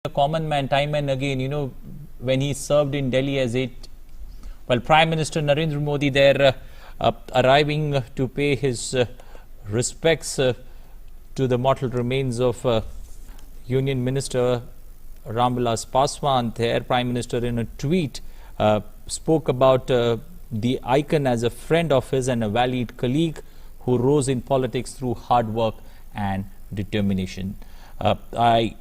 a common man time and again, when he served in Delhi as Prime Minister Narendra Modi there arriving to pay his respects to the mortal remains of Union Minister Ramvilas Paswan. There, Prime Minister in a tweet spoke about the icon as a friend of his and a valued colleague who rose in politics through hard work and determination. I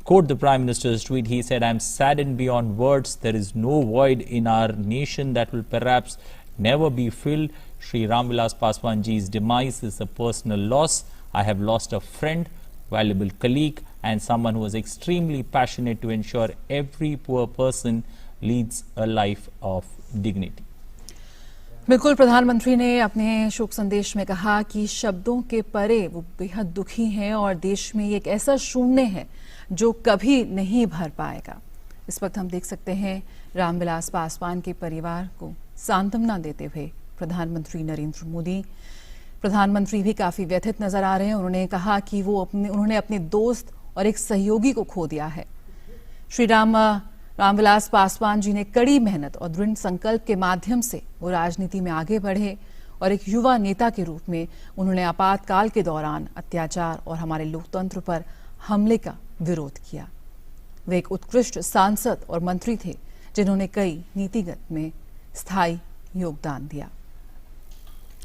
quote the Prime Minister's tweet. He said, "I'm saddened beyond words. There is no void in our nation that will perhaps never be filled. Shri Ramvilas Paswan ji's demise is a personal loss. I have lost a friend, valuable colleague and someone who was extremely passionate to ensure every poor person leads a life of dignity." बिल्कुल, प्रधानमंत्री ने अपने शोक संदेश में कहा कि शब्दों के परे वो बेहद दुखी हैं और देश में एक ऐसा शून्य है जो कभी नहीं भर पाएगा। इस वक्त हम देख सकते हैं रामविलास पासवान के परिवार को सांत्वना देते हुए प्रधानमंत्री नरेंद्र मोदी। प्रधानमंत्री भी काफी व्यथित नजर आ रहे हैं। उन्होंने कहा कि उन्होंने अपने दोस्त और एक सहयोगी को खो दिया है। श्री रामविलास पासवान जी ने कड़ी मेहनत और दृढ़ संकल्प के माध्यम से वो राजनीति में आगे बढ़े और एक युवा नेता के रूप में उन्होंने आपातकाल के दौरान अत्याचार और हमारे लोकतंत्र पर हमले का विरोध किया। वे एक उत्कृष्ट सांसद और मंत्री थे जिन्होंने कई नीतिगत में स्थायी योगदान दिया।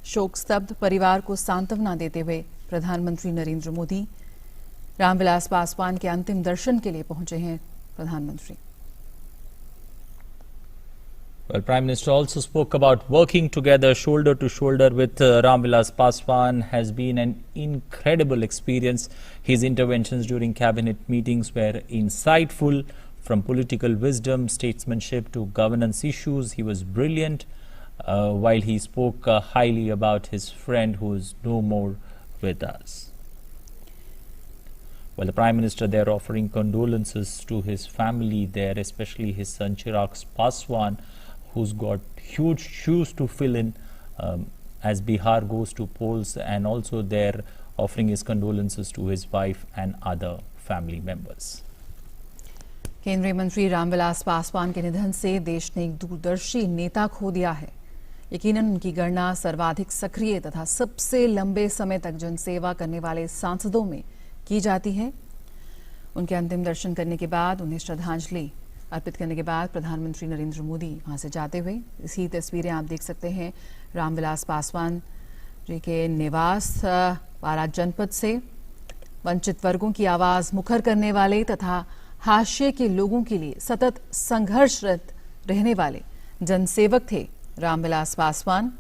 शोक स्तब्ध परिवार को सांत्वना देते हुए प्रधानमंत्री नरेंद्र मोदी रामविलास पासवान के अंतिम दर्शन के लिए पहुंचे हैं। प्रधानमंत्री Prime Minister also spoke about working together shoulder to shoulder with Ramvilas Paswan has been an incredible experience. His interventions during cabinet meetings were insightful, from political wisdom, statesmanship to governance issues. He was brilliant while he spoke highly about his friend who is no more with us. Well, the Prime Minister there offering condolences to his family there, especially his son Chirag Paswan, who's got huge shoes to fill in as Bihar goes to polls, and also there offering his condolences to his wife and other family members. केंद्रीय मंत्री रामविलास पासवान के निधन से देश ने एक दूरदर्शी नेता खो दिया है। यकीनन उनकी गणना सर्वाधिक सक्रिय तथा सबसे लंबे समय तक जनसेवा करने वाले सांसदों में की जाती है। उनके अंतिम दर्शन करने के बाद, उन्हें श्रद्धांजलि अर्पित करने के बाद प्रधानमंत्री नरेंद्र मोदी वहां से जाते हुए, इसी तस्वीरें आप देख सकते हैं रामविलास पासवान जी के निवास बारात जनपद से। वंचित वर्गों की आवाज मुखर करने वाले तथा हाशिए के लोगों के लिए सतत संघर्षरत रहने वाले जनसेवक थे रामविलास पासवान।